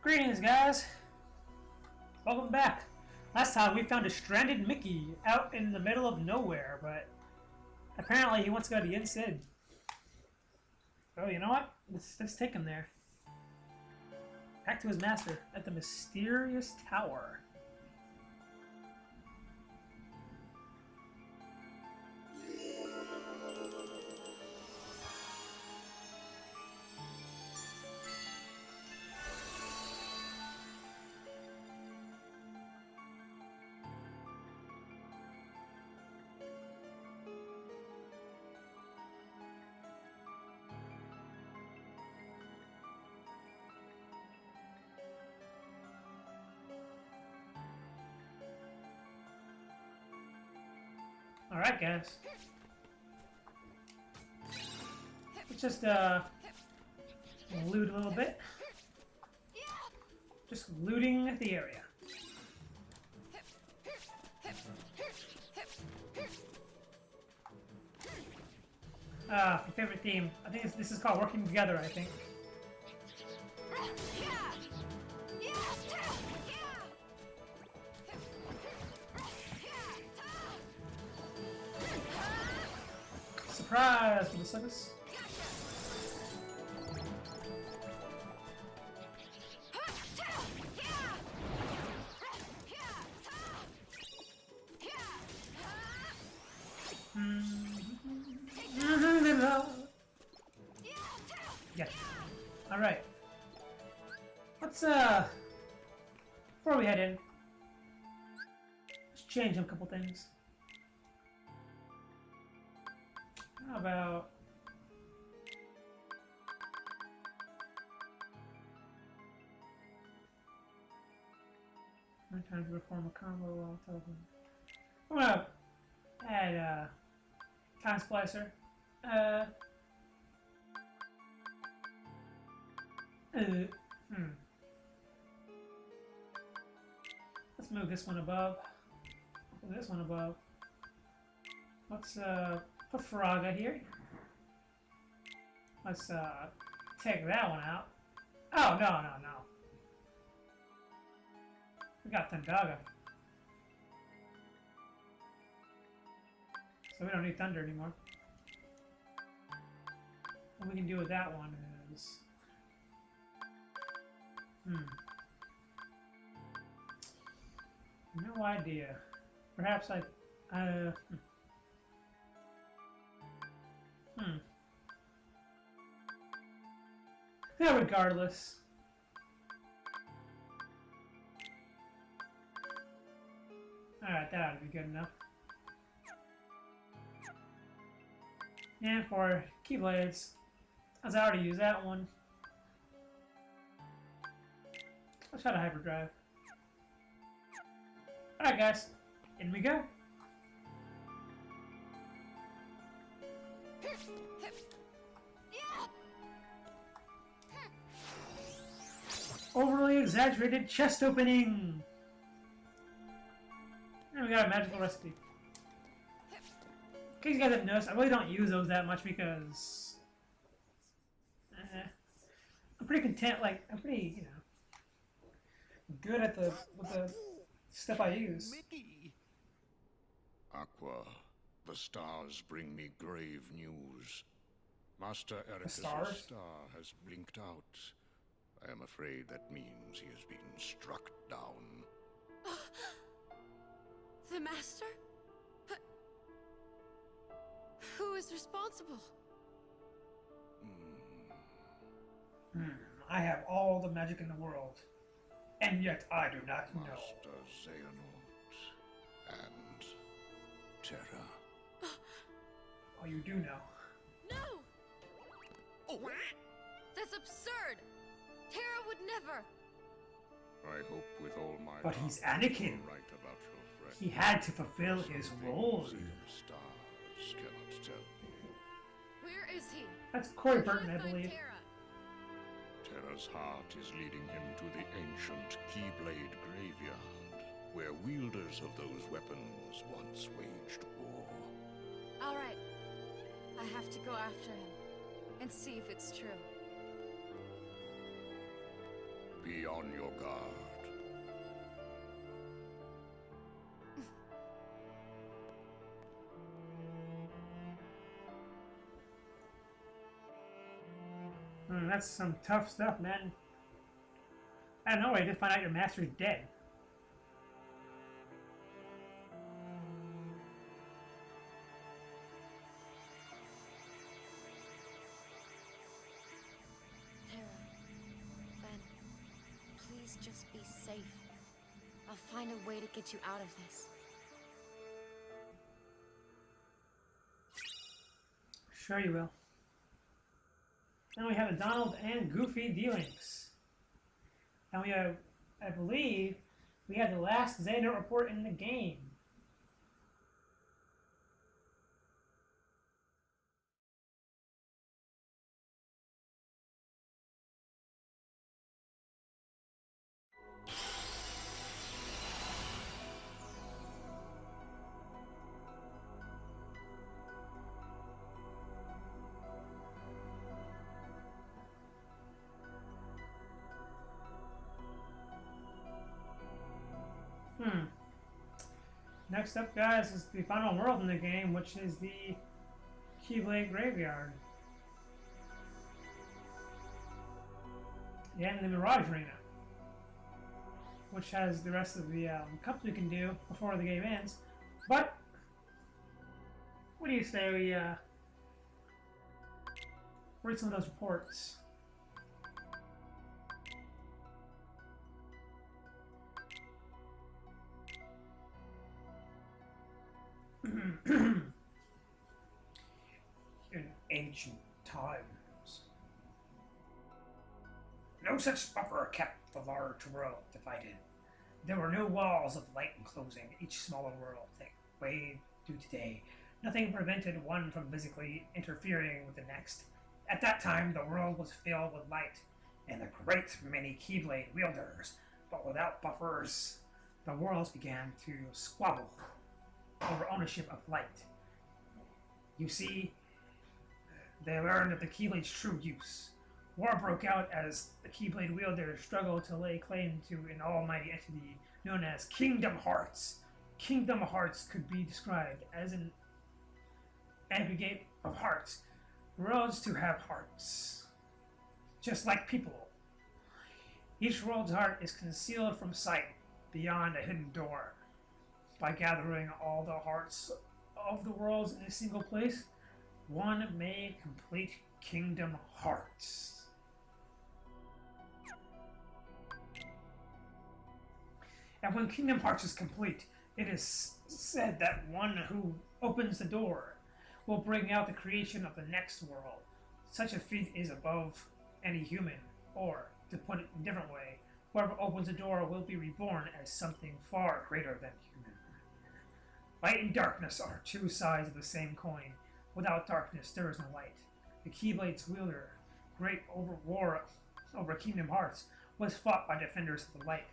Greetings, guys! Welcome back. Last time we found a stranded Mickey out in the middle of nowhere, but apparently he wants to go to the Inn. Oh, you know what? Let's take him there. Back to his master at the mysterious tower. Alright, guys. Let's just, loot a little bit. Just looting the area. My favorite theme. I think this is called Working Together, I think. Surprise for the suckers. Yeah. Alright. Let's before we head in, let's change a couple things. How about I'm trying to perform a combo while talking. I'm gonna add time splicer. Let's move this one above. Move this one above. Let's put Faraga here. Let's take that one out. Oh, no. We got Thundaga. So we don't need Thunder anymore. What we can do with that one is... No idea. Perhaps I... Yeah, regardless. Alright, that ought to be good enough. And for Keyblades, as I already used that one, let's try to hyperdrive. Alright guys, in we go. Overly exaggerated chest opening! And we got a magical recipe. In case you guys have noticed, I really don't use those that much because... I'm pretty content, like, I'm pretty, you know, good at with the stuff I use. Mickey. Aqua, the stars bring me grave news. Master Ericus' star has blinked out. I am afraid that means he has been struck down. The Master? But... who is responsible? I have all the magic in the world, and yet I do not know. Master Xehanort and Terra. Oh, you do know. No! Oh. That's absurd! Terra would never! I hope with all my But heart he's Anakin. you're right about your friend. He had to fulfill his Some role. things even stars cannot tell me. Where is he? That's Corey How do Burton, I find believe. Terra? Terra's heart is leading him to the ancient Keyblade Graveyard, where wielders of those weapons once waged war. Alright. I have to go after him and see if it's true. Be Be on your guard. That's some tough stuff, man. I don't know, I just find out your master's dead. Terra, Ben, please just be safe. I'll find a way to get you out of this. Sure you will. Now we have a Donald and Goofy dealings. And we have, I believe, we have the last Xehanort report in the game. Next up, guys, is the final world in the game, which is the Keyblade Graveyard. And the Mirage Arena, which has the rest of the cups we can do before the game ends. But, what do you say we read some of those reports? In ancient times, no such buffer kept the large world divided. There were no walls of light enclosing each smaller world the way do today. Nothing prevented one from physically interfering with the next. At that time, the world was filled with light and a great many Keyblade wielders, but without buffers, the worlds began to squabble over ownership of light. You see, they learned of the Keyblade's true use. War broke out as the Keyblade wielders struggled to lay claim to an almighty entity known as Kingdom Hearts. Kingdom Hearts could be described as an aggregate of hearts, worlds to have hearts, just like people. Each world's heart is concealed from sight beyond a hidden door. By gathering all the hearts of the worlds in a single place, one may complete Kingdom Hearts. And when Kingdom Hearts is complete, it is said that one who opens the door will bring out the creation of the next world. Such a feat is above any human, or, to put it a different way, whoever opens the door will be reborn as something far greater than human. Light and darkness are two sides of the same coin. Without darkness, there is no light. The Keyblade's wielder, great war over Kingdom Hearts, was fought by defenders of the light,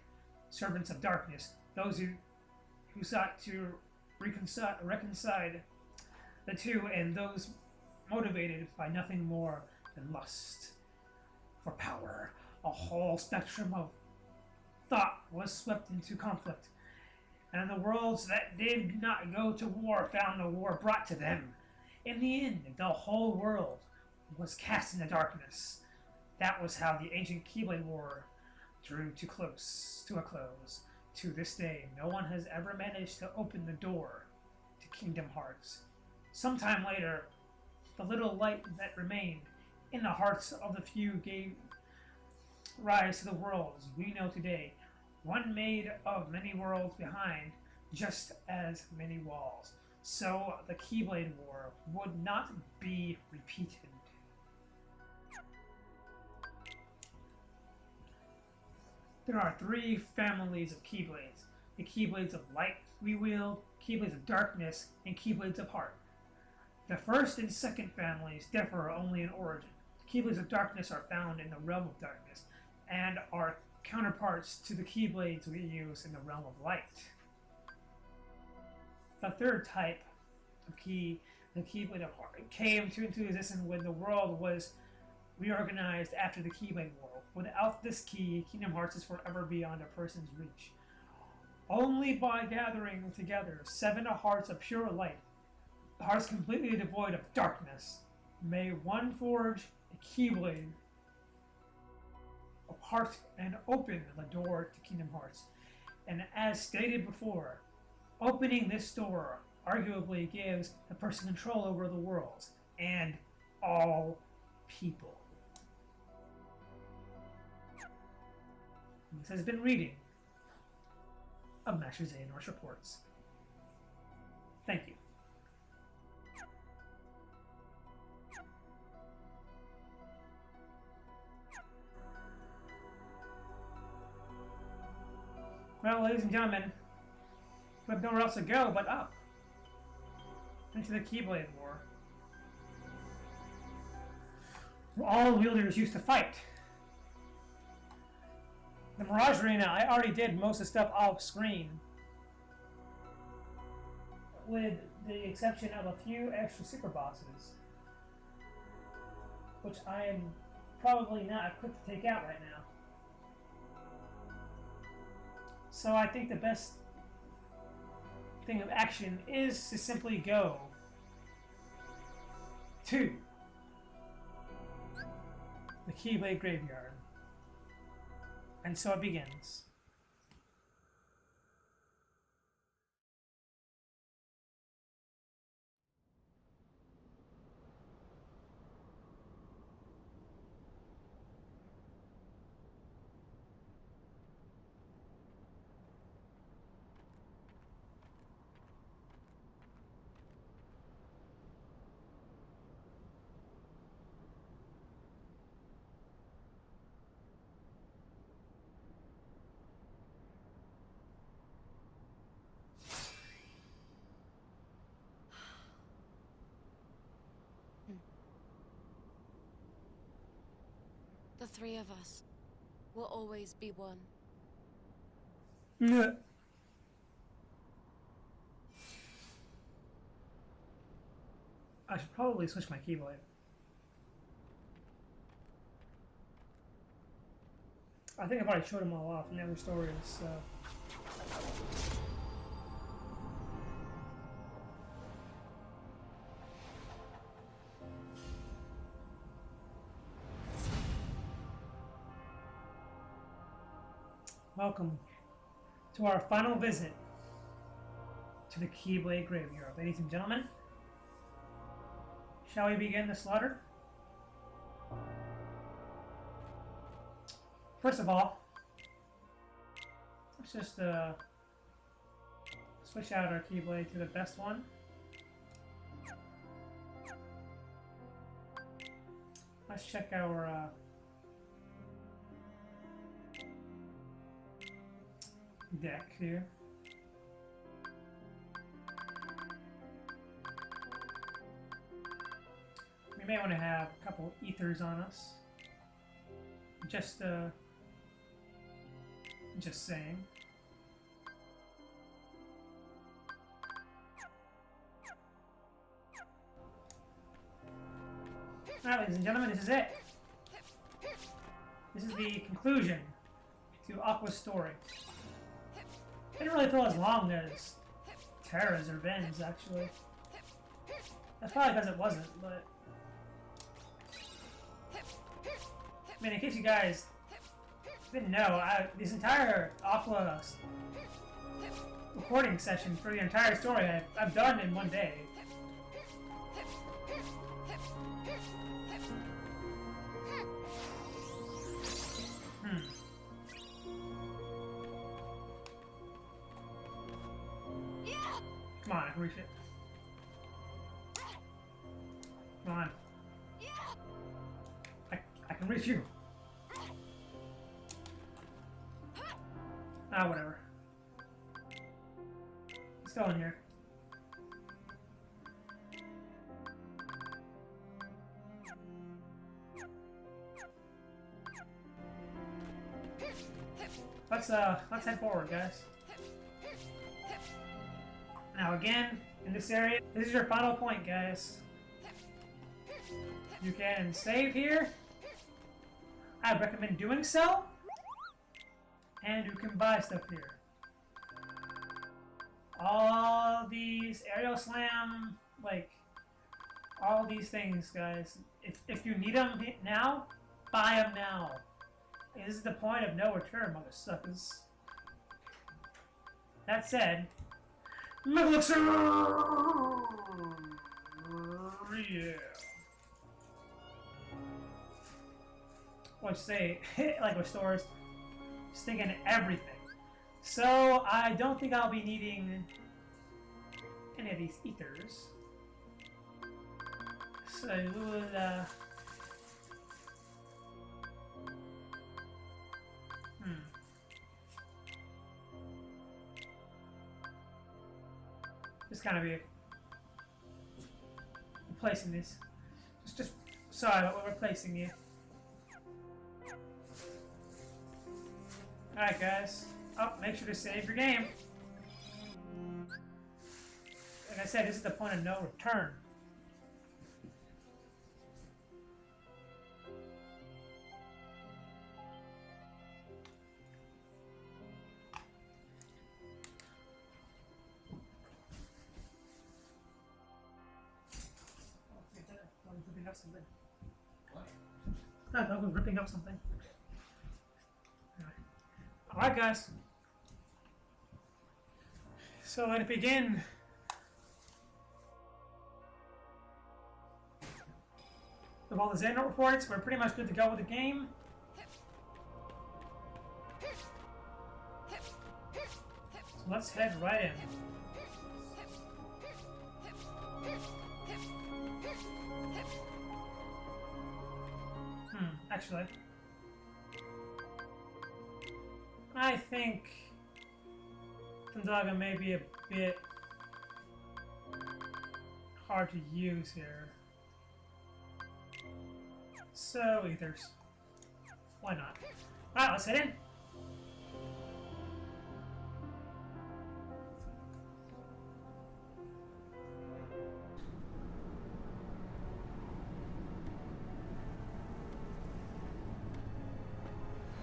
servants of darkness, those who sought to reconcile the two, and those motivated by nothing more than lust for power. A whole spectrum of thought was swept into conflict, and the worlds that did not go to war found the war brought to them. In the end, the whole world was cast into darkness. That was how the ancient Keyblade War drew to a close. To this day, no one has ever managed to open the door to Kingdom Hearts. Sometime later, the little light that remained in the hearts of the few gave rise to the worlds we know today. One made of many worlds behind just as many walls. So the Keyblade War would not be repeated. There are three families of Keyblades. The Keyblades of Light we wield, Keyblades of Darkness, and Keyblades of Heart. The first and second families differ only in origin. The Keyblades of Darkness are found in the realm of darkness, and are counterparts to the Keyblades we use in the realm of light. The third type of the Keyblade of Heart, came into existence when the world was reorganized after the Keyblade War. Without this key, Kingdom Hearts is forever beyond a person's reach. Only by gathering together 7 hearts of pure light, hearts completely devoid of darkness, may one forge a Keyblade apart and open the door to Kingdom Hearts. And as stated before, opening this door arguably gives the person control over the worlds and all people. This has been reading of Master Xehanort's reports. Thank you. Well, ladies and gentlemen, we have nowhere else to go but up into the Keyblade War, where all wielders used to fight. The Mirage Arena, I already did most of the stuff off screen, with the exception of a few extra super bosses, which I am probably not equipped to take out right now. So I think the best thing of action is to simply go to the Keyblade Graveyard. And so it begins. The 3 of us will always be one. Yeah. I should probably switch my Keyblade. I think I've already showed them all off in the other stories, so... Welcome to our final visit to the Keyblade Graveyard. Ladies and gentlemen, shall we begin the slaughter? First of all, let's just switch out our Keyblade to the best one. Let's check our deck here. We may want to have a couple ethers on us. Just saying. Alright, ladies and gentlemen, this is it. This is the conclusion to Aqua's story. It didn't really feel as long as Terra's or Ven's, actually. That's probably because it wasn't, but... I mean, in case you guys didn't know, this entire Aqua recording session for the entire story I've done in one day. Come on, I can reach it. Come on. I can reach you. Ah, whatever. Let's go in here. Let's head forward, guys. Now again, in this area, this is your final point, guys. You can save here, I recommend doing so. And you can buy stuff here. All these aerial slam, like, all these things, guys. If you need them now, buy them now. This is the point of no return, motherfuckers. That said, Elixir! Yeah. What you say, like with stores, just thinking everything. So, I don't think I'll be needing any of these ethers. So, we will, Just kind of be replacing this. Just sorry, but we're replacing you. Alright, guys. Oh, make sure to save your game. Like I said, this is the point of no return. Something. What? I thought we were ripping up something. Alright, guys. So let it begin. With all the Xehanort reports, we're pretty much good to go with the game. So let's head right in. Actually, I think Thundaga may be a bit hard to use here. So, ethers. Why not? Alright, let's head in.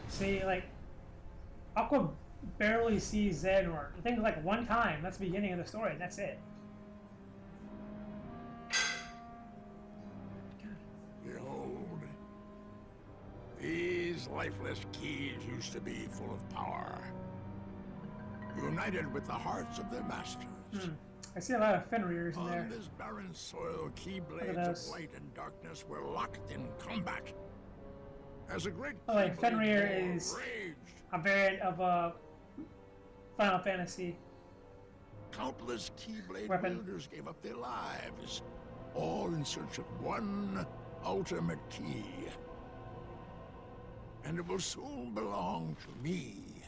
See, like, Aqua barely sees Xehanort. I think like one time, that's the beginning of the story, and that's it. Behold, these lifeless keys used to be full of power, united with the hearts of their masters. I see a lot of Fenrir's in there. On this barren soil, Keyblades of light and darkness were locked in combat. As a great Fenrir is raged, a variant of Final Fantasy. Countless Keyblade weapon. wielders gave up their lives, all in search of one ultimate key. And it will soon belong to me.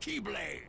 Keyblade!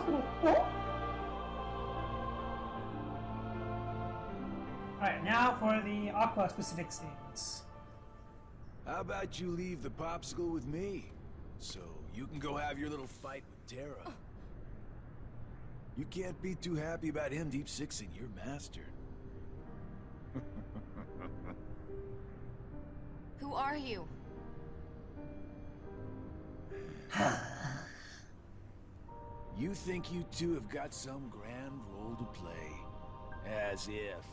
hospital. Oh. Alright, now for the Aqua specific scenes. How about you leave the popsicle with me, so you can go have your little fight with Terra? You can't be too happy about him deep sixing your master. Who are you? You think you two have got some grand role to play? As if.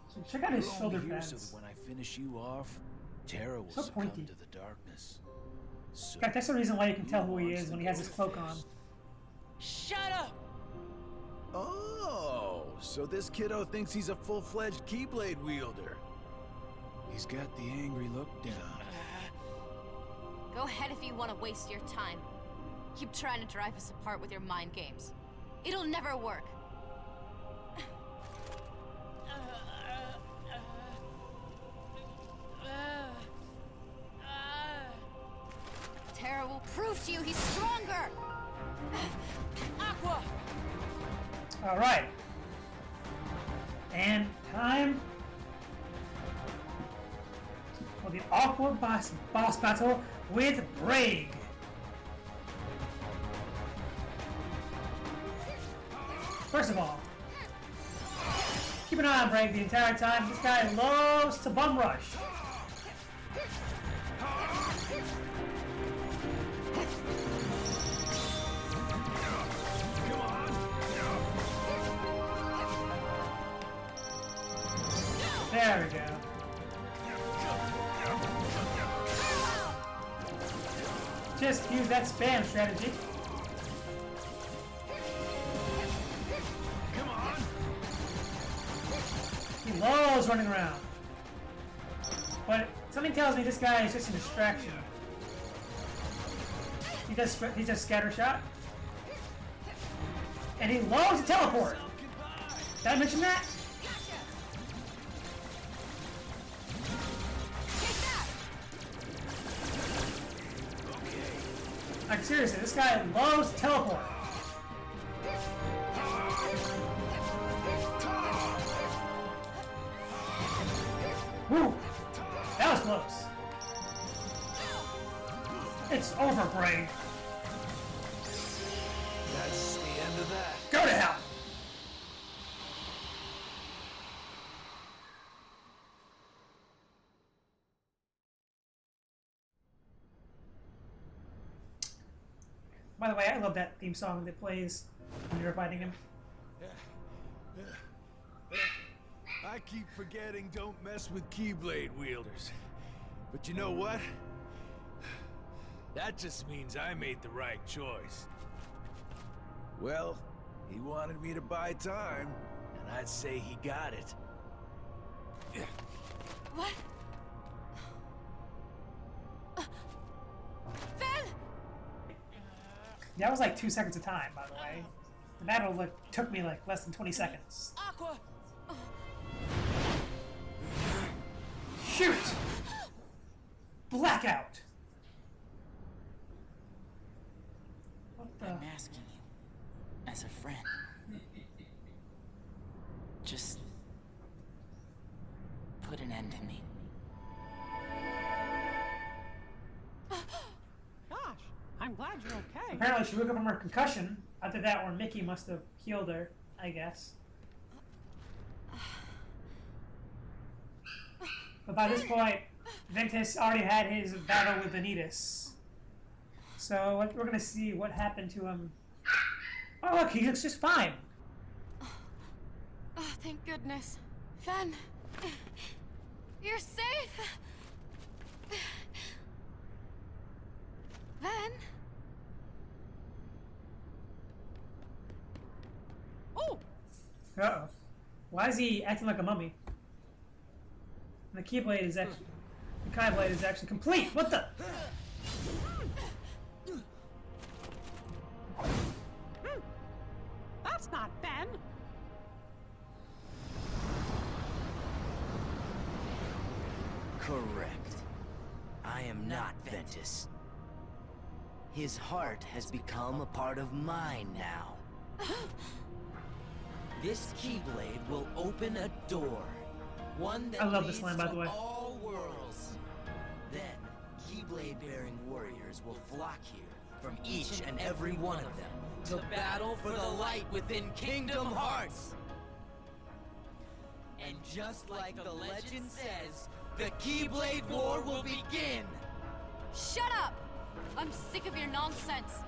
So check out his You're shoulder only here pads. so that when I finish you off, Terra will So succumb pointy. to the darkness. So In fact, that's the reason why you can tell who he is when he has his cloak on. Shut up! Oh, so this kiddo thinks he's a full-fledged Keyblade wielder. He's got the angry look down. Go ahead if you want to waste your time. Keep trying to drive us apart with your mind games. It'll never work. Terra will prove to you he's stronger! Aqua! Alright. And time for the Aqua boss battle with Braig. First of all, keep an eye on Braig the entire time. This guy loves to bum rush. There we go. Just use that spam strategy. Come on! He loves running around. But something tells me this guy is just a distraction. He does scatter shot. And he loves to teleport. Did I mention that? Like seriously, this guy loves to teleport. Woo! That was close. It's over, Braig. That's the end of that. Go to hell! By the way, I love that theme song that plays when you're fighting him. I keep forgetting don't mess with Keyblade wielders. But you know what? That just means I made the right choice. Well, he wanted me to buy time, and I'd say he got it. What? Ven! That was like 2 seconds of time, by the way. The battle took me like less than 20 seconds. Aqua! Shoot! Blackout! What the? I'm asking you, as a friend. Just put an end to me. Gosh, I'm glad you're okay. Apparently she woke up from her concussion. After that, or Mickey must have healed her, I guess. But by this point, Ventus already had his battle with vanitas. So we're gonna see what happened to him. Oh look, he looks just fine. Oh, thank goodness. Ven, you're safe. Ven? Oh, Uh-oh. Why is he acting like a mummy? And the Keyblade is actually... The Keyblade is actually complete! What the... that's not Ben. Correct. I am not Ventus. His heart has become a part of mine now. This Keyblade will open a door. One that I love leads this line, by to the way. all worlds. Then, Keyblade-bearing warriors will flock here from each and every one of them to battle for the light within Kingdom Hearts. And just like the legend says, the Keyblade War will begin! Shut up! I'm sick of your nonsense.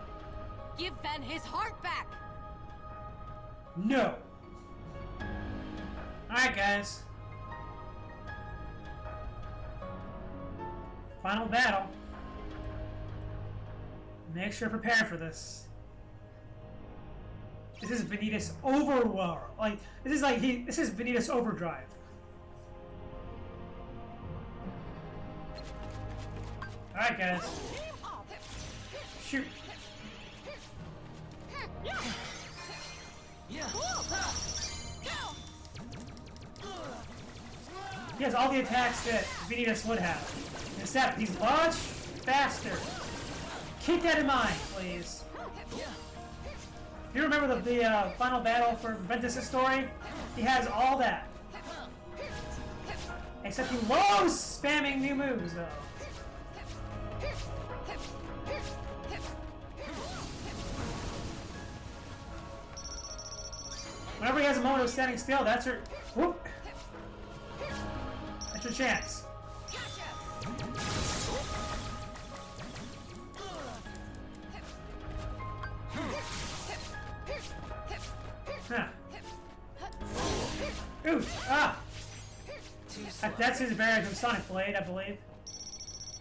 Give Ven his heart back! No. Alright, guys. Final battle. Make sure you're prepared for this. This is Vanitas Overworld. Like, this is Vanitas Overdrive. Alright, guys. Shoot. He has all the attacks that Vanitas would have. Except he's much faster. Keep that in mind, please. If you remember the final battle for Ventus' story, he has all that. Except he loves spamming new moves, though. Whenever he has a moment of standing still, that's your... Whoop! That's your chance. Huh. Ooh! Ah! That's his variant of Sonic Blade, I believe.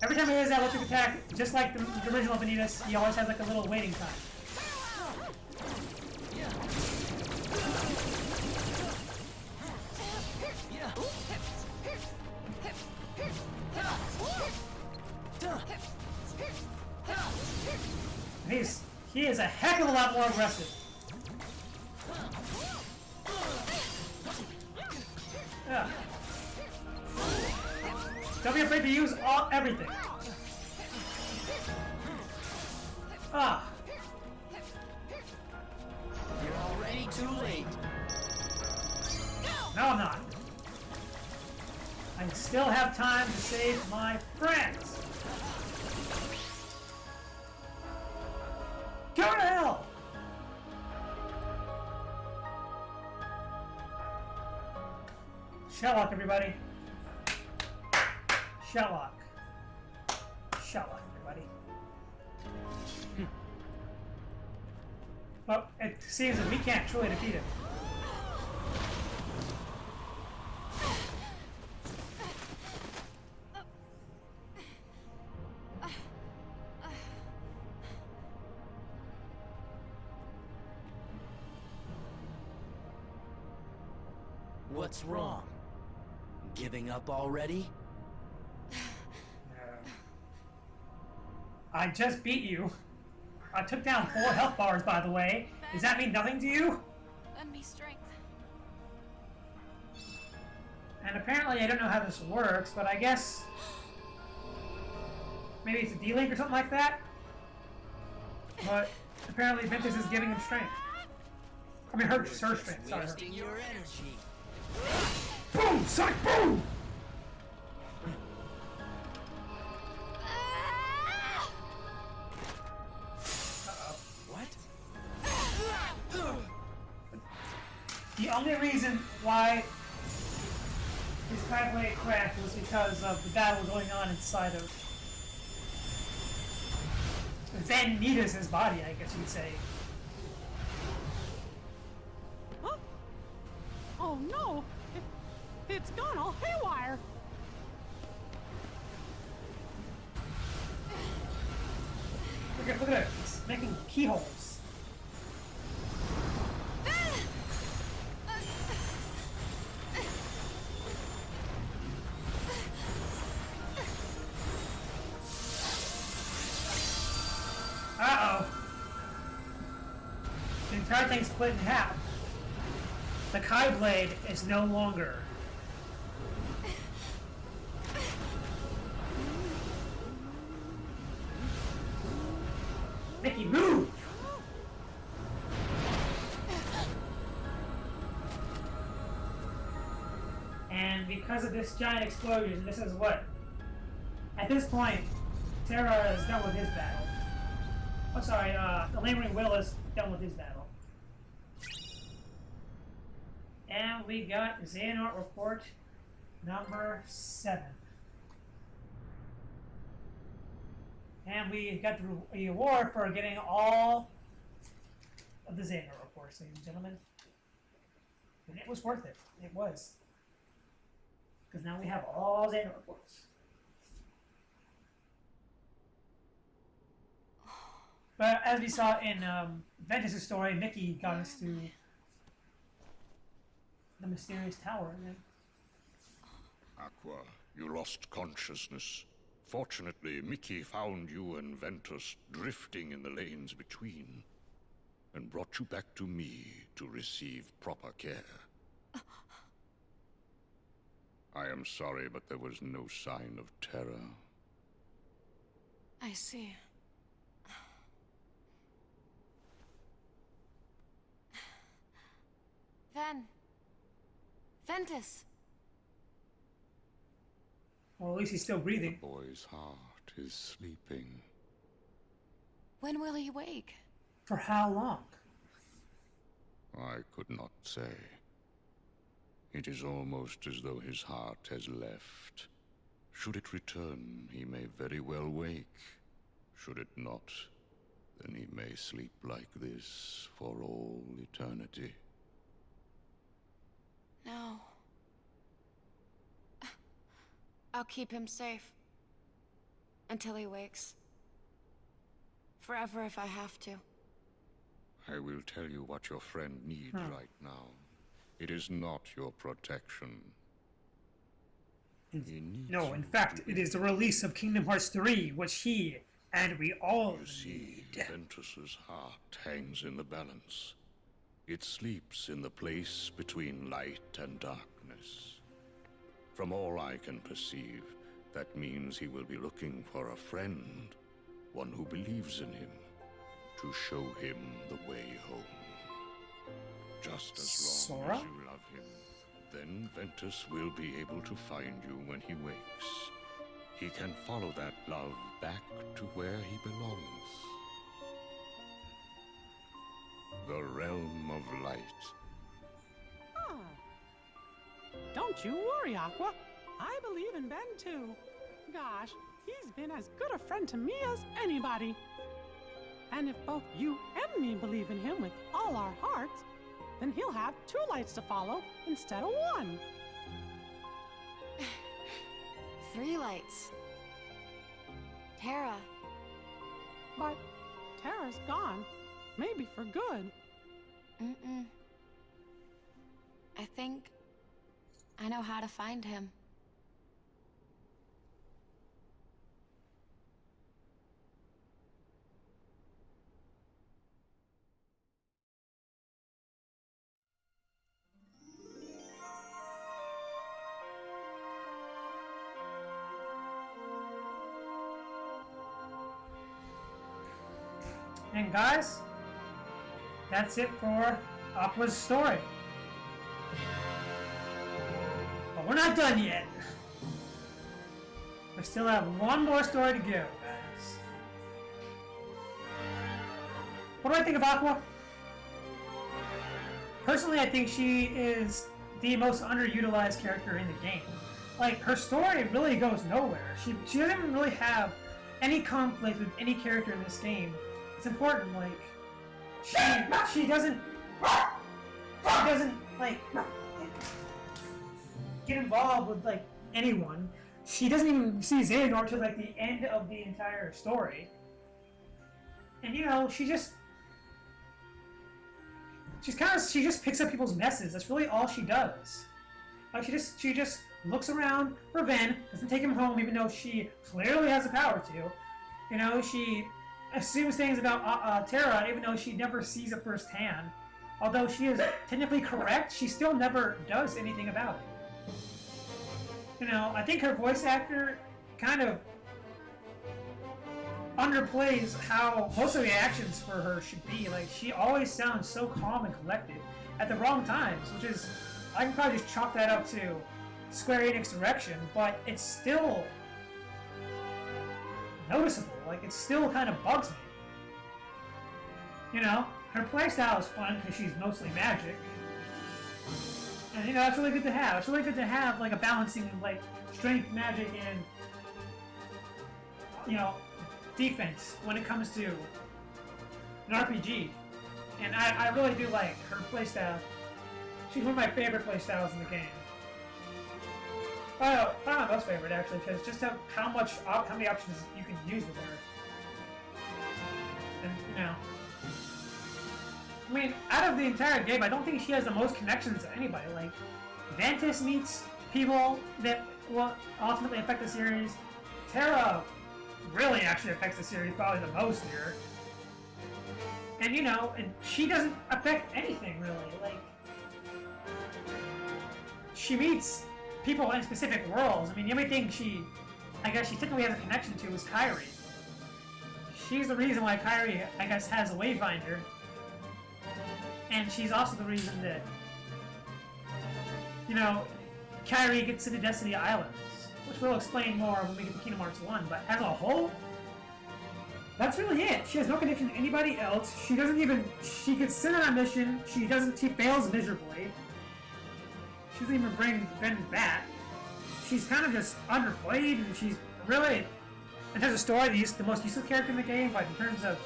Every time he has that electric attack, just like the original Vanitas, he always has like a little waiting time. He is a heck of a lot more aggressive. Yeah. Don't be afraid to use everything. Ah. You're already too late. No, I'm not. I still have time to save my friends. Go to hell! Shelllock, everybody. Shelllock. Shelllock, everybody. Well, it seems that we can't truly defeat him. What's wrong? Giving up already? I just beat you. I took down 4 health bars, by the way. Does that mean nothing to you? Lend me strength. And apparently I don't know how this works, but I guess... maybe it's a D-Link or something like that? But apparently Ventus is giving him strength. I mean, her strength, sorry. Wasting your energy. Boom! Sonic boom! What? The only reason why his Keyblade cracked was because of the battle going on inside of Vanitas' body, I guess you'd say. Huh? Oh no! It's gone all haywire! Look at it, it's making keyholes. Uh-oh. The entire thing's split in half. The Keyblade is no longer. Mickey, move! because of this giant explosion, this is what? At this point, Terra is done with his battle. Oh, sorry, the Lingering Will is done with his battle. And we got Xehanort report number 7. And we got the award for getting all of the Xehanort reports, ladies and gentlemen. And it was worth it. It was. Because now we have all Xehanort reports. But as we saw in Ventus' story, Mickey got us to the mysterious tower again. Aqua, you lost consciousness. Fortunately, Mickey found you and Ventus drifting in the lanes between, and brought you back to me to receive proper care. I am sorry, but there was no sign of terror. I see. Ventus. Well, at least he's still breathing. The boy's heart is sleeping. When will he wake? For how long? I could not say. It is almost as though his heart has left. Should it return, he may very well wake. Should it not, then he may sleep like this for all eternity. No. I'll keep him safe. Until he wakes. Forever if I have to. I will tell you what your friend needs right now. It is not your protection. He needs No, in you fact, to it is the release of Kingdom Hearts 3, which he and we all You see, need. Ventus's heart hangs in the balance. It sleeps in the place between light and darkness. From all I can perceive, that means he will be looking for a friend, one who believes in him, to show him the way home. Just as long Sora? as you love him, then Ventus will be able to find you when he wakes. He can follow that love back to where he belongs. The realm of light. Ah. Don't you worry, Aqua. I believe in Ben too. Gosh, he's been as good a friend to me as anybody. And if both you and me believe in him with all our hearts, then he'll have 2 lights to follow instead of 1. 3 lights. Terra. But Terra's gone. Maybe for good. I think I know how to find him. And guys, that's it for Aqua's story. But we're not done yet. We still have one more story to go, guys. What do I think of Aqua? Personally, I think she is the most underutilized character in the game. Like, her story really goes nowhere. She doesn't even really have any conflict with any character in this game. It's important, like, she doesn't like get involved with like anyone. She doesn't even see Xehanort till like the end of the entire story. And you know, she just picks up people's messes. That's really all she does. Like she just looks around for Ven, doesn't take him home even though she clearly has the power to. You know, she assumes things about Terra even though she never sees it firsthand. Although she is technically correct, she still never does anything about it. You know, I think her voice actor kind of underplays how most of the actions for her should be. Like, she always sounds so calm and collected at the wrong times, which is, I can probably just chalk that up to Square Enix direction, but it's still noticeable. Like, it still kind of bugs me. You know, her playstyle is fun because she's mostly magic. And, you know, that's really good to have. It's really good to have, like, a balancing, like, strength, magic, and, you know, defense when it comes to an RPG. And I really do like her playstyle. She's one of my favorite playstyles in the game. Oh, probably my most favorite, actually, because just how many options you can use with her. And, you know, I mean, out of the entire game, I don't think she has the most connections to anybody. Like, Vanitas meets people that will ultimately affect the series. Terra really actually affects the series probably the most here. And, you know, she doesn't affect anything, really. Like, she meets people in specific worlds. I mean, the only thing I guess she technically has a connection to is Kairi. She's the reason why Kairi, I guess, has a Wayfinder. And she's also the reason that, you know, Kairi gets to the Destiny Islands, which we'll explain more when we get to Kingdom Hearts 1. But as a whole, that's really it. She has no connection to anybody else. She gets sent on a mission. She fails miserably. She doesn't even bring Ben back. She's kind of just underplayed, and she's really, in terms of story, the most useless character in the game, but in terms of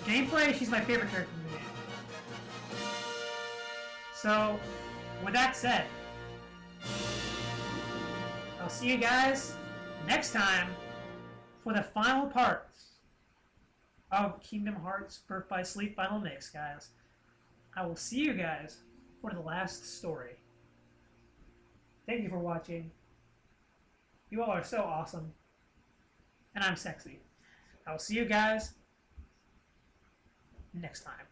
gameplay, she's my favorite character in the game. So, with that said, I'll see you guys next time for the final part of Kingdom Hearts Birth by Sleep Final Mix, guys. I will see you guys for the last story. Thank you for watching. You all are so awesome. And I'm sexy. I will see you guys next time.